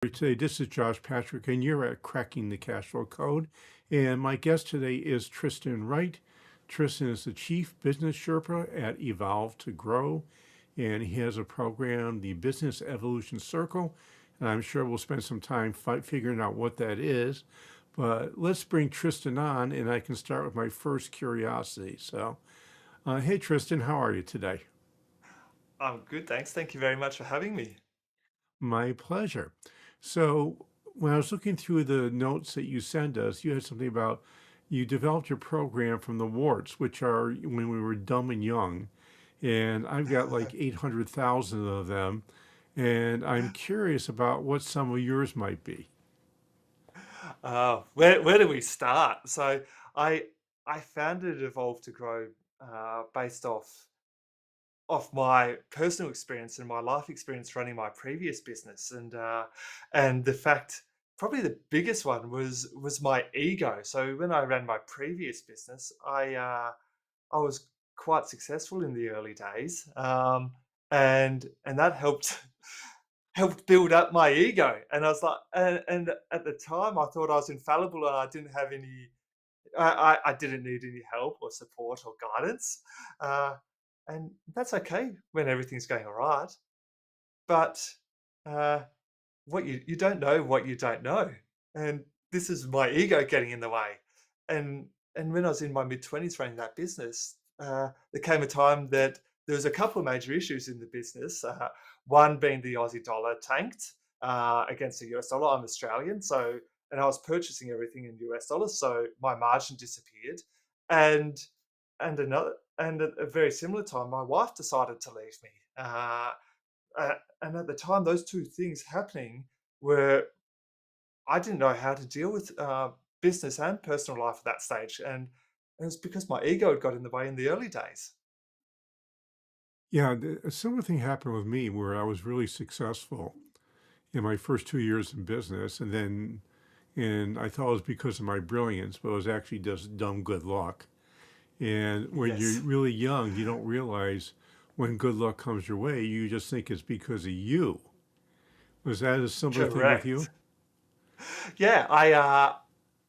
Today, this is Josh Patrick, and you're at Cracking the Cash Flow Code. And my guest today is Tristan Wright. Tristan is the Chief Business Sherpa at Evolve to Grow, and he has a program, the Business Evolution Circle. And I'm sure we'll spend some time figuring out what that is. But let's bring Tristan on, and I can start with my first curiosity. Hey, Tristan, how are you today? I'm good, thanks. Thank you very much for having me. My pleasure. So, when I was looking through the notes that you sent us, you had something about you developed your program from the warts, which are when we were dumb and young. And I've got like 800,000 of them. And I'm curious about what some of yours might be. Where do we start? So I I founded Evolve to Grow based off my personal experience and my life experience running my previous business, and the fact probably the biggest one was my ego. So when I ran my previous business, I was quite successful in the early days, and that helped build up my ego. And I was like, and at the time, I thought I was infallible and I didn't have any, I didn't need any help or support or guidance. Uh, and that's okay when everything's going all right. But uh, you don't know what you don't know. And this is my ego getting in the way. And and when I was in my mid-20s running that business, there came a time that there was a couple of major issues in the business. One being the Aussie dollar tanked against the US dollar. I'm Australian, so and I was purchasing everything in US dollars, so my margin disappeared. And and at a very similar time, my wife decided to leave me. And at the time, those two things happening were I didn't know how to deal with business and personal life at that stage, and it was because my ego had got in the way in the early days. Yeah, a similar thing happened with me where I was really successful in my first 2 years in business. And I thought it was because of my brilliance, but it was actually just dumb good luck. And when you're Yes, really young, you don't realize when good luck comes your way, you just think it's because of you. Was that a similar thing with you? correct. Yeah,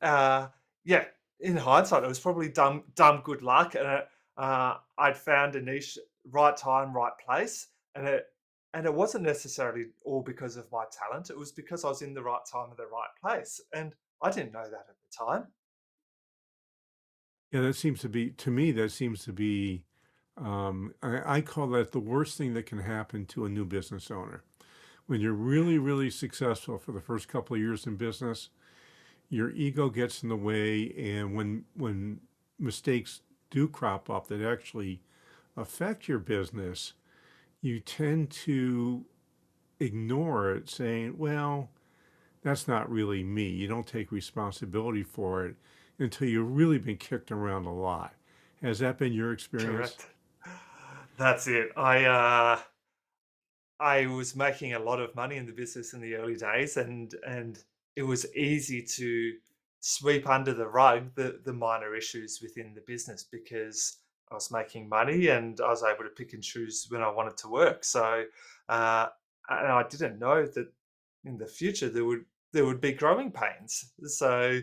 uh, yeah. In hindsight, it was probably dumb good luck, and I'd found a niche, right time, right place, and it wasn't necessarily all because of my talent. It was because I was in the right time at the right place, and I didn't know that at the time. Yeah, that seems to be, to me, that seems to be, I call that the worst thing that can happen to a new business owner. When you're really, really successful for the first couple of years in business, your ego gets in the way. And when mistakes do crop up that actually affect your business, you tend to ignore it, saying, well, that's not really me. You don't take responsibility for it until you've really been kicked around a lot. Has that been your experience? Correct. That's it. I was making a lot of money in the business in the early days, and it was easy to sweep under the rug the minor issues within the business because I was making money and I was able to pick and choose when I wanted to work. So, uh, and I didn't know that in the future there would be growing pains. So,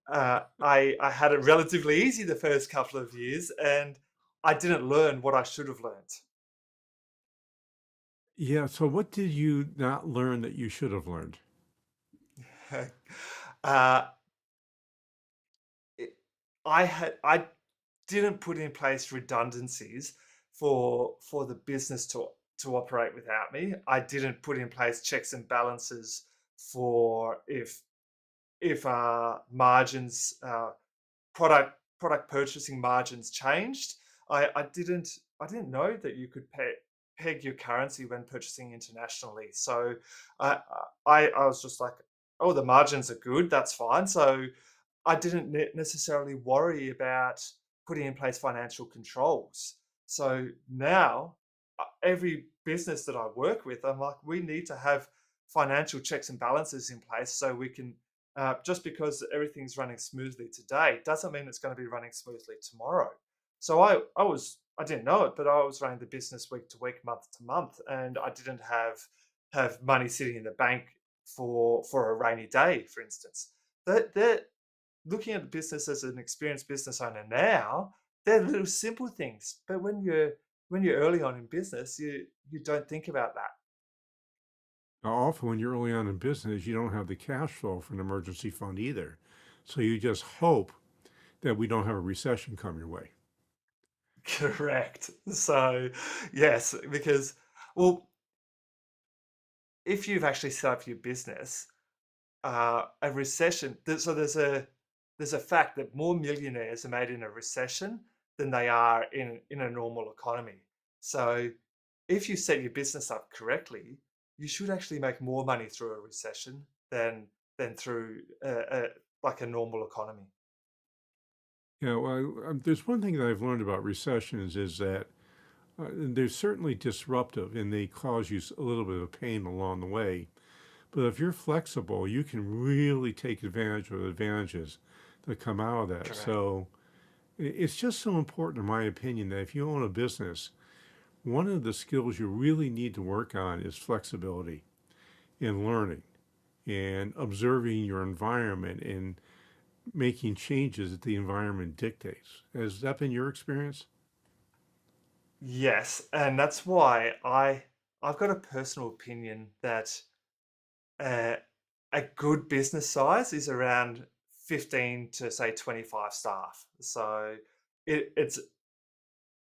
I had it relatively easy the first couple of years, and I didn't learn what I should have learned. Yeah. So, what did you not learn that you should have learned? uh, it, I didn't put in place redundancies for the business to operate without me. I didn't put in place checks and balances for if margins product purchasing margins changed. I didn't know that you could peg your currency when purchasing internationally. So I I was just like, oh, the margins are good. That's fine. So I didn't necessarily worry about putting in place financial controls. So now, every business that I work with, I'm like, we need to have financial checks and balances in place so we can. Just because everything's running smoothly today doesn't mean it's going to be running smoothly tomorrow. So I didn't know it, but I was running the business week to week, month to month, and I didn't have money sitting in the bank for a rainy day, for instance. They're looking at the business as an experienced business owner now. They're little simple things, but when you're early on in business, you don't think about that. Now, often when you're early on in business, you don't have the cash flow for an emergency fund either. So you just hope that we don't have a recession come your way. Correct. So, yes, because well, if you've actually set up your business, a recession. So there's a fact that more millionaires are made in a recession than they are in a normal economy. So if you set your business up correctly, you should actually make more money through a recession than through like a normal economy. Yeah, well, there's one thing that I've learned about recessions is that they're certainly disruptive and they cause you a little bit of pain along the way. But if you're flexible, you can really take advantage of the advantages that come out of that. Correct. So it's just so important, in my opinion, that if you own a business, one of the skills you really need to work on is flexibility and learning and observing your environment and making changes that the environment dictates. Has that been your experience? Yes, and that's why I've got a personal opinion that Uh, a good business size is around 15 to say 25 staff. So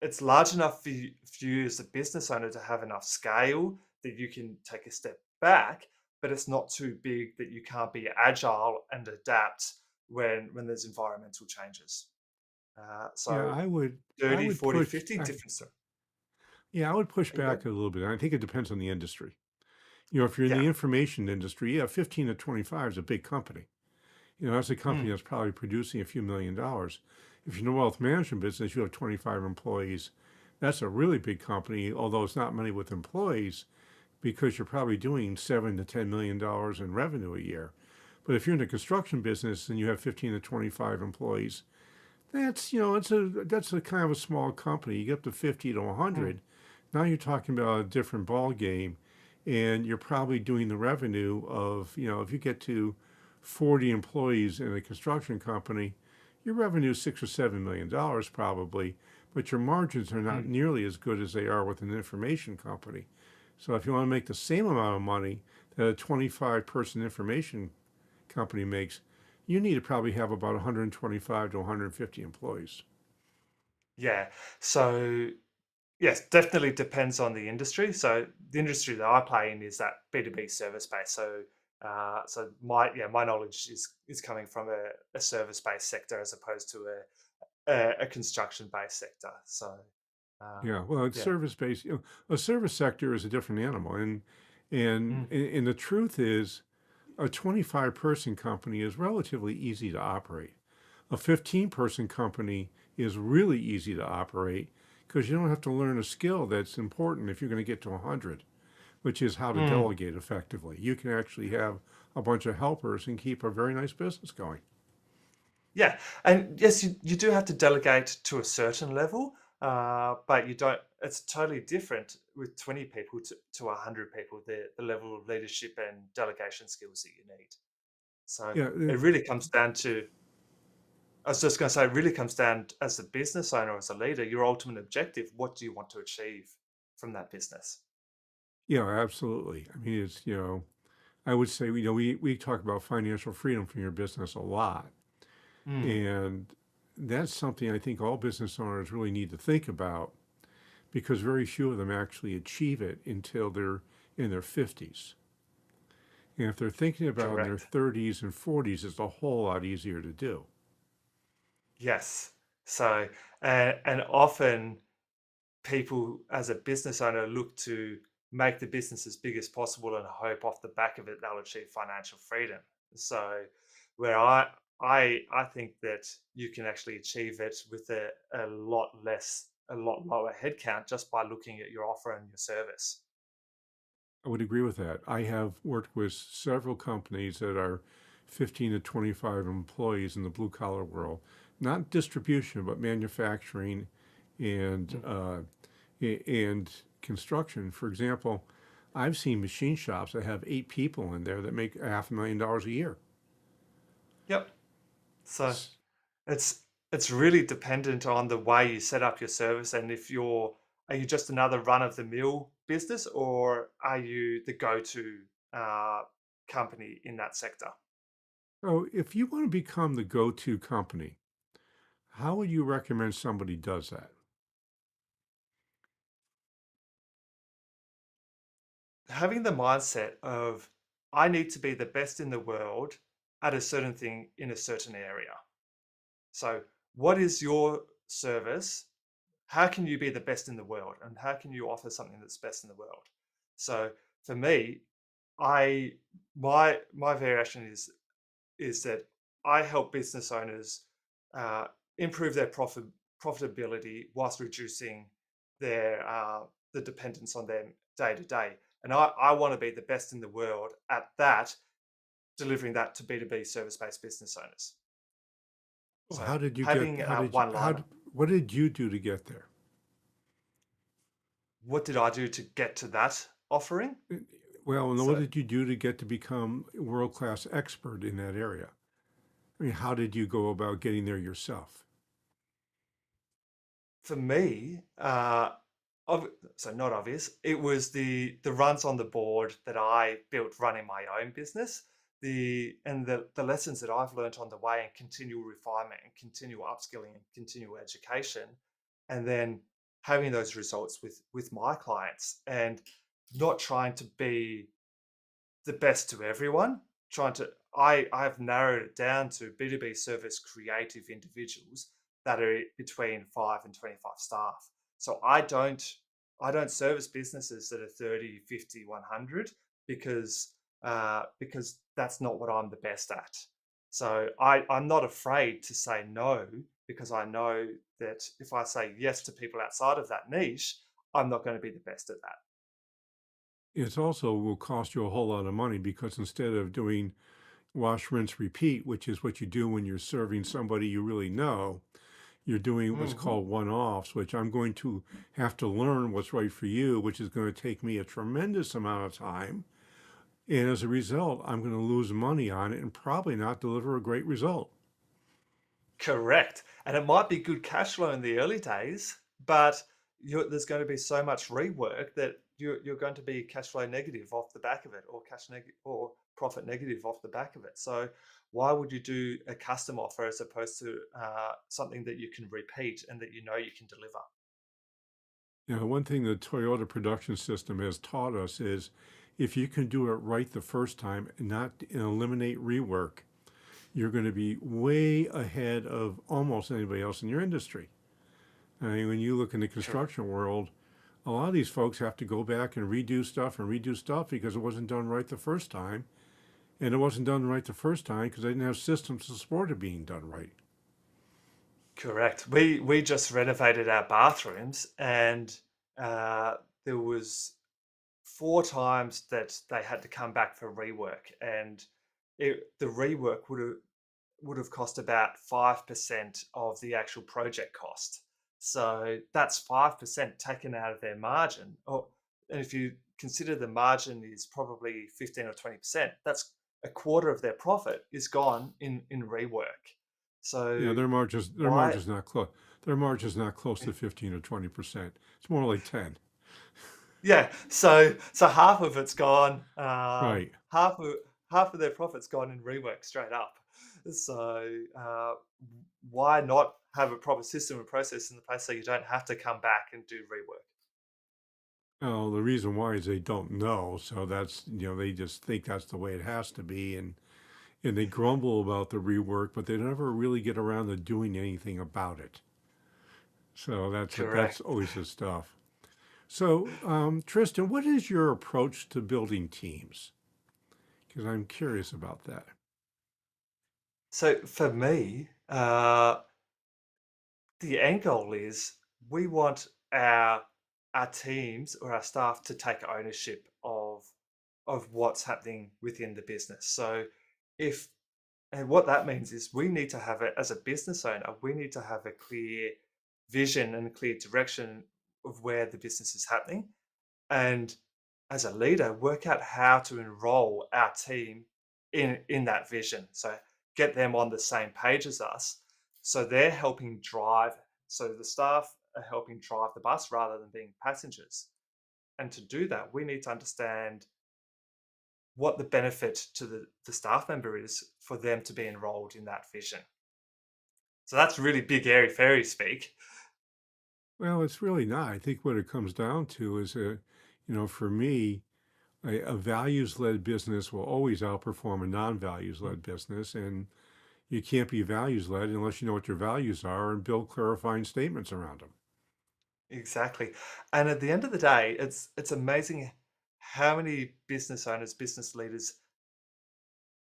it's large enough for you as a business owner to have enough scale that you can take a step back, but it's not too big that you can't be agile and adapt when there's environmental changes. Yeah, So I 30, would 40, push 50 back. different stuff. Yeah, I would push Are you good? back a little bit. I think it depends on the industry. You know, if you're in Yeah. the information industry, yeah, 15 to 25 is a big company. You know, that's a company Mm, that's probably producing a few $1 million. If you're in the wealth management business, you have 25 employees. That's a really big company, although it's not many with employees because you're probably doing $7 to $10 million in revenue a year. But if you're in the construction business and you have 15 to 25 employees, that's, you know, that's a kind of a small company. You get up to 50 to mm. 100. Now you're talking about a different ball game, and you're probably doing the revenue of, you know, if you get to 40 employees in a construction company, your revenue is $6 or $7 million probably, but your margins are not Mm. nearly as good as they are with an information company. So if you want to make the same amount of money that a 25-person information company makes, you need to probably have about 125 to 150 employees. Yeah. So yes, definitely depends on the industry. So the industry that I play in is that B2B service space. So so my knowledge is coming from a service based sector as opposed to a construction based sector. So Yeah, well, it's yeah. service based. You know, a service sector is a different animal, and Mm, and the truth is, a 25-person company is relatively easy to operate. A 15-person company is really easy to operate because you don't have to learn a skill that's important if you're going to get to 100, which is how to mm. delegate effectively. You can actually have a bunch of helpers and keep a very nice business going. Yeah, and yes, you do have to delegate to a certain level, but you don't. It's totally different with 20 people to 100 people. The level of leadership and delegation skills that you need. So Yeah, it really comes down to. I was just going to say, it really comes down as a business owner, as a leader, your ultimate objective. What do you want to achieve from that business? yeah, absolutely. I mean, it's, you know, I would say, you know, we talk about financial freedom from your business a lot. Mm, And that's something I think all business owners really need to think about because very few of them actually achieve it until they're in their 50s. And if they're thinking about it in their correct. 30s and 40s, it's a whole lot easier to do. Yes. So, and often people as a business owner look to make the business as big as possible and hope off the back of it they'll achieve financial freedom. So where I think that you can actually achieve it with a lot less, a lot lower headcount just by looking at your offer and your service. I would agree with that. I have worked with several companies that are 15 to 25 employees in the blue collar world, not distribution, but manufacturing and Mm, and construction. For example, I've seen machine shops that have 8 people in there that make $500,000 a year. Yep. So S- it's it's really dependent on the way you set up your service and if are you just another run of the mill business or are you the go-to uh, company in that sector? So if you want to become the go-to company, how would you recommend somebody does that? Having the mindset of I need to be the best in the world at a certain thing in a certain area. So, what is your service? How can you be the best in the world? And how can you offer something that's best in the world? So, for me, I my variation is that I help business owners uh, improve their profitability whilst reducing their the dependence on them day to day. And I want to be the best in the world at that, delivering that to B2B service based business owners. Well, So how did you get, having how a did you, one how, liner. what did you do to get there? What did I do to get to that offering? Uh, Well, and what So did you do to get to become a world-class expert in that area? I mean, how did you go about getting there yourself? for me, so not obvious. It was the runs on the board that I built running my own business. The lessons that I've learned on the way and continual refinement and continual upskilling and continual education, and then having those results with my clients and not trying to be the best to everyone. Trying to, I've narrowed it down to B2B service creative individuals that are between 5 and 25 staff. So I don't service businesses that are 30, 50, 100 because that's not what I'm the best at. So I'm not afraid to say no because I know that if I say yes to people outside of that niche, I'm not going to be the best at that. It also will cost you a whole lot of money because instead of doing wash, rinse, repeat, which is what you do when you're serving somebody you really know, you're doing what's Hmm. called one-offs, which I'm going to have to learn what's right for you, which is going to take me a tremendous amount of time. And as a result, I'm going to lose money on it and probably not deliver a great result. Correct. And it might be good cash flow in the early days, but there's going to be so much rework that you're going to be cash flow negative off the back of it, or cash negative or profit negative off the back of it. So why would you do a custom offer as opposed to something that you can repeat and that you know you can deliver? Now, one thing the Toyota production system has taught us is if you can do it right the first time and not eliminate rework, you're going to be way ahead of almost anybody else in your industry. I mean, when you look in the Correct. construction world, a lot of these folks have to go back and redo stuff because it wasn't done right the first time. And it wasn't done right the first time because they didn't have systems to support it being done right. Correct. We just renovated our bathrooms, and uh, there was 4 times that they had to come back for rework, and the rework would have cost about 5% of the actual project cost. So that's 5% taken out of their margin. Oh, and if you consider the margin is probably 15 or 20%, that's a quarter of their profit is gone in rework. Yeah, So their why? margin's not close. Their margin's not close to 15 or 20%. It's more like 10. Yeah, so half of it's gone. Right. Half of their profits gone in rework straight up. So why not have a proper system and process in the place so you don't have to come back and do rework? Well, the reason why is they don't know. So that's, they just think that's the way it has to be. And they grumble about the rework, but they never really get around to doing anything about it. So that's Correct. always the stuff. So, Tristan, what is your approach to building teams? Because I'm curious about that. So for me, the end goal is we want our teams or our staff to take ownership of what's happening within the business. So if and what that means is we need to have it as a business owner, we need to have a clear vision and a clear direction of where the business is happening. And as a leader, work out how to enroll our team in that vision. So get them on the same page as us. So they're helping drive. So the staff are helping drive the bus rather than being passengers. And to do that, we need to understand what the benefit to the staff member is for them to be enrolled in that vision. So that's really big, airy fairy speak. Well, it's really not. I think what it comes down to is, for me, a values-led business will always outperform a non-values-led business, and you can't be values-led unless you know what your values are and build clarifying statements around them. Exactly. And at the end of the day, it's amazing how many business owners, business leaders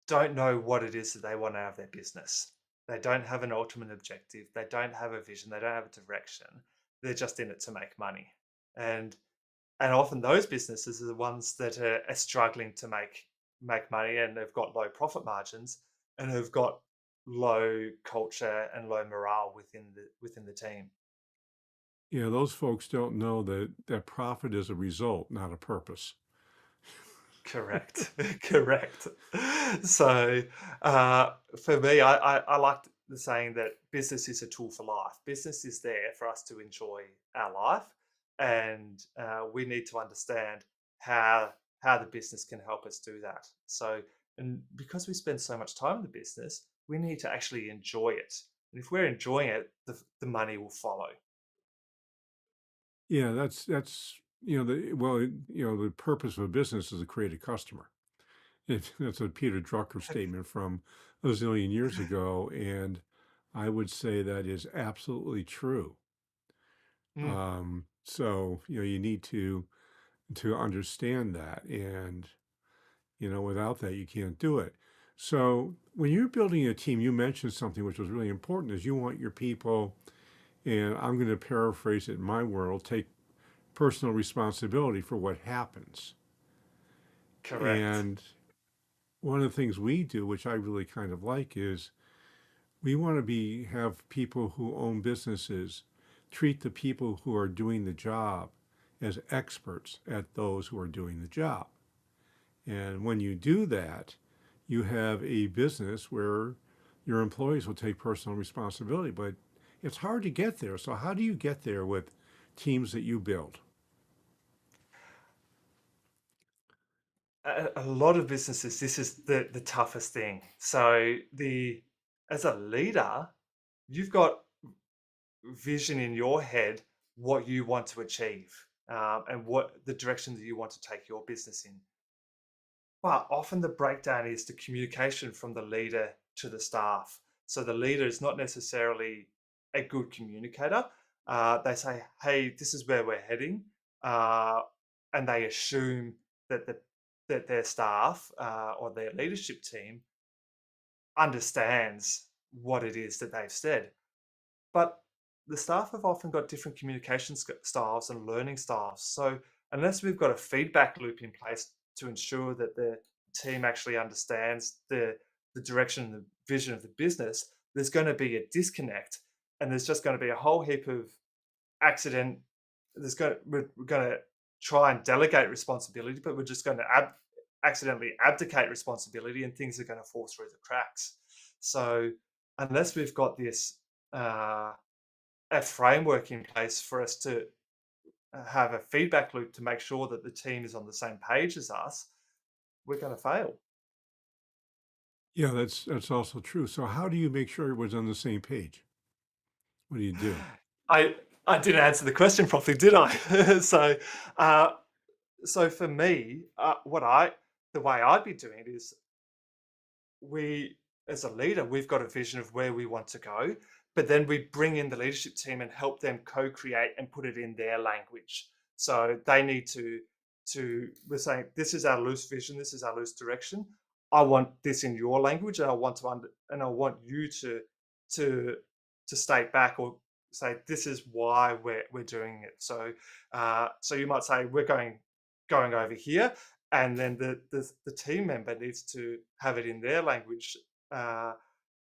don't know what it is that they want out of their business. They don't have an ultimate objective. They don't have a vision. They don't have a direction. They're just in it to make money. And and often those businesses are the ones that are struggling to make money and have got low profit margins and have got low culture and low morale within the team. Those folks don't know that profit is a result, not a purpose. Correct. Correct. So, for me, I like the saying that business is a tool for life. Business is there for us to enjoy our life, and we need to understand how the business can help us do that. So, and because we spend so much time in the business, we need to actually enjoy it. And if we're enjoying it, the money will follow. Yeah, that's the purpose of a business is to create a customer. That's a Peter Drucker statement from a zillion years ago, and I would say that is absolutely true. Mm, So you need to understand that, and without that, you can't do it. So when you're building a team, you mentioned something which was really important: is you want your people, and I'm going to paraphrase it in my world, take personal responsibility for what happens. correct. And one of the things we do, which I really kind of like, is we want to have people who own businesses treat the people who are doing the job as experts at those who are doing the job. And when you do that, you have a business where your employees will take personal responsibility, but it's hard to get there. So how do you get there with teams that you build? A lot of businesses, this is the toughest thing. So the as a leader, you've got vision in your head what you want to achieve, and what the direction that you want to take your business in. But often the breakdown is the communication from the leader to the staff. So the leader is not necessarily a good communicator. They say, "Hey, this is where we're heading," uh, and they assume that that their staff or their leadership team understands what it is that they've said. But the staff have often got different communication styles and learning styles. So unless we've got a feedback loop in place to ensure that the team actually understands the direction and the vision of the business, there's going to be a disconnect, and there's just going to be a whole heap of accident. We're going to try and delegate responsibility, but we're just going to accidentally abdicate responsibility, and things are going to fall through the cracks. So unless we've got this uh, a framework in place for us to have a feedback loop to make sure that the team is on the same page as us, we're going to fail. Yeah, that's also true. So how do you make sure everyone's on the same page? What do you do? I I didn't answer the question properly, did I? so uh, so for me, what I the way I'd be doing it is we as a leader we've got a vision of where we want to go, but then we bring in the leadership team and help them co-create and put it in their language. So they need to we're saying this is our loose vision, this is our loose direction. I want this in your language, and I want you to to state back or say this is why we're doing it. So so you might say we're going over here, and then the team member needs to have it in their language, uh,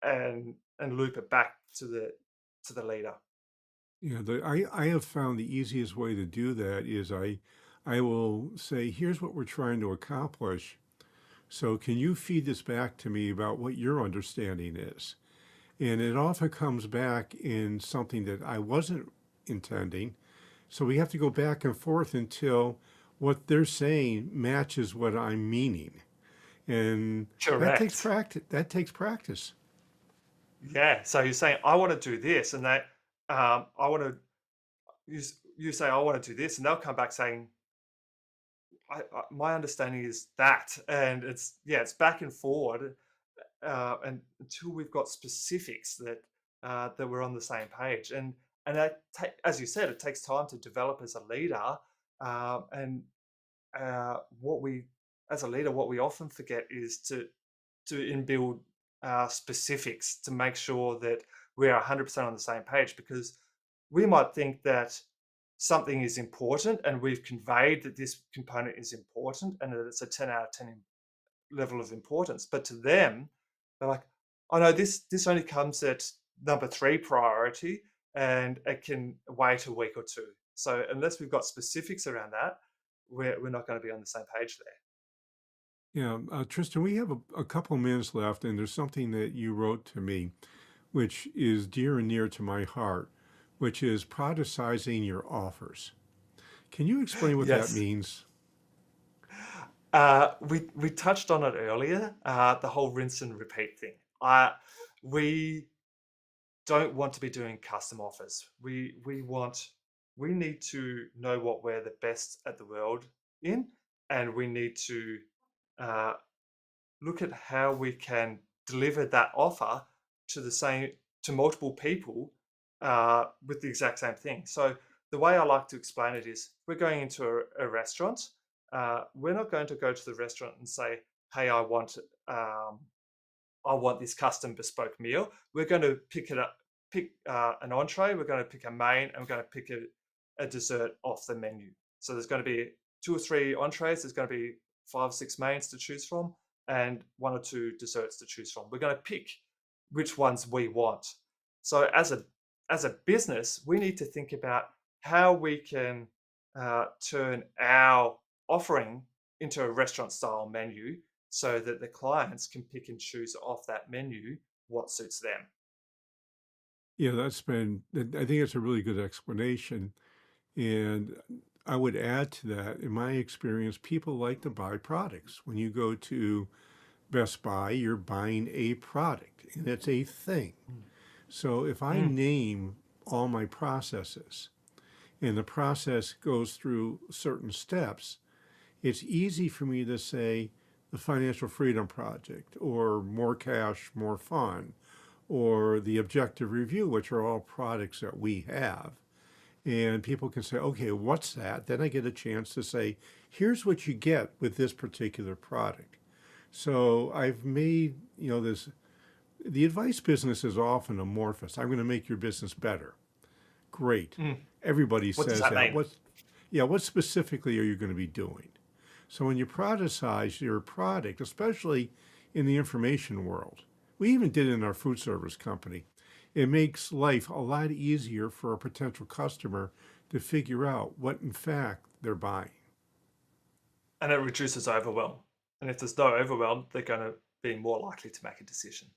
and loop it back to the leader. I have found the easiest way to do that is I will say, here's what we're trying to accomplish. So can you feed this back to me about what your understanding is? And it often comes back in something that I wasn't intending. So we have to go back and forth until what they're saying matches what I'm meaning. And that takes Correct. practice. That takes practice. Yeah. So you're saying, I want to do this, and that I want to, you say, I want to do this, and they'll come back saying, my understanding is that, and it's, yeah, it's back and forward, and until we've got specifics that we're on the same page, and as you said, it takes time to develop as a leader, and what we as a leader, what we often forget is to inbuild specifics to make sure that we're 100% on the same page, because we might think that something is important and we've conveyed that this component is important and that it's a 10 out of 10 level of importance. But to them, they're like, oh no, this only comes at number three priority and it can wait a week or two. So unless we've got specifics around that, we're not going to be on the same page there. Yeah, Tristan, we have a couple minutes left, and there's something that you wrote to me, which is dear and near to my heart, which is productizing your offers. Can you explain what that Yes. means? We touched on it earlier, the whole rinse and repeat thing. We don't want to be doing custom offers. We need to know what we're the best at the world in, and we need to uh, look at how we can deliver that offer to the same to multiple people with the exact same thing. So the way I like to explain it is, we're going into a restaurant. We're not going to go to the restaurant and say, "Hey, um, I want this custom bespoke meal." We're going to pick an entree. We're going to pick a main, and we're going to pick a dessert off the menu. So there's going to be two or three entrees. There's going to be five or six mains to choose from, and one or two desserts to choose from. We're going to pick which ones we want. So as a business, we need to think about how we can turn our offering into a restaurant style menu so that the clients can pick and choose off that menu what suits them. Yeah, I think it's a really good explanation. And I would add to that, in my experience, people like to buy products. When you go to Best Buy, you're buying a product and it's a thing. Mm. So if I Mm. name all my processes and the process goes through certain steps, it's easy for me to say the Financial Freedom Project or More Cash, More Fun or the Objective Review, which are all products that we have. And people can say, okay, what's that? Then I get a chance to say, here's what you get with this particular product. So I've made, the advice business is often amorphous. I'm going to make your business better. Great. Mm. Everybody What does says that that. mean? What specifically are you going to be doing? So when you productize your product, especially in the information world, we even did it in our food service company. It makes life a lot easier for a potential customer to figure out what in fact they're buying. And it reduces overwhelm. And if there's no overwhelm, they're going to be more likely to make a decision.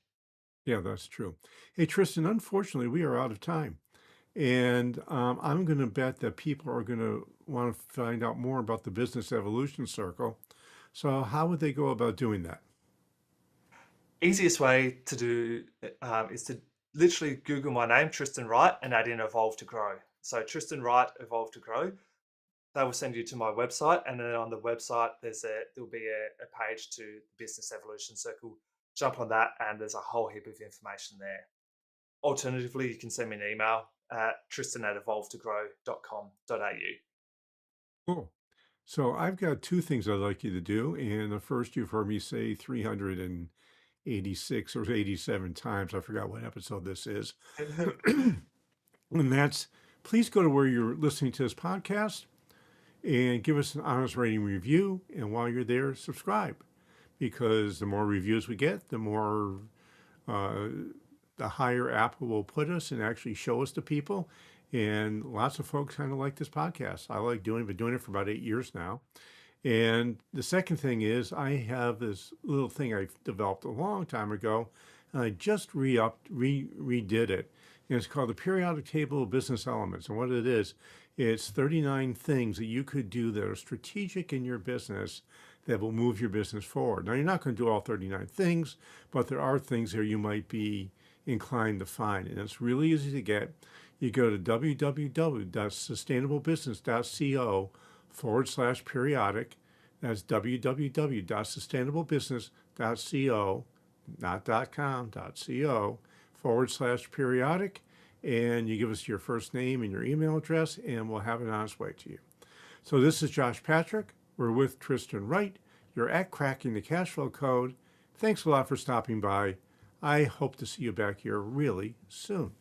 Yeah, that's true. Hey, Tristan, unfortunately, we are out of time. And I'm going to bet that people are going to want to find out more about the Business Evolution Circle. So, how would they go about doing that? Easiest way to do is to literally Google my name, Tristan Wright, and add in Evolve to Grow. So Tristan Wright, Evolve to Grow. They will send you to my website, and then on the website there'll be a page to the Business Evolution Circle. Jump on that, and there's a whole heap of information there. Alternatively, you can send me an email at tristan@evolvetogrow.com.au. Cool. So, I've got two things I'd like you to do. And the first, you've heard me say 386 or 87 times. I forgot what episode this is. And that's please go to where you're listening to this podcast and give us an honest rating review. And while you're there, subscribe because the more reviews we get, uh, the higher Apple will put us and actually show us to people. And lots of folks kind of like this podcast. I like been doing it for about 8 years now. And the second thing is I have this little thing I developed a long time ago, and I just redid it. And it's called the Periodic Table of Business Elements. And what it is, it's 39 things that you could do that are strategic in your business that will move your business forward. Now, you're not going to do all 39 things, but there are things there you might be inclined to find. And it's really easy to get. You go to www.sustainablebusiness.co/periodic. That's www.sustainablebusiness.co, not .com, .co/periodic. And you give us your first name and your email address, and we'll have it on its way to you. So this is Josh Patrick. We're with Tristan Wright. You're at Cracking the Cash Flow Code. Thanks a lot for stopping by. I hope to see you back here really soon.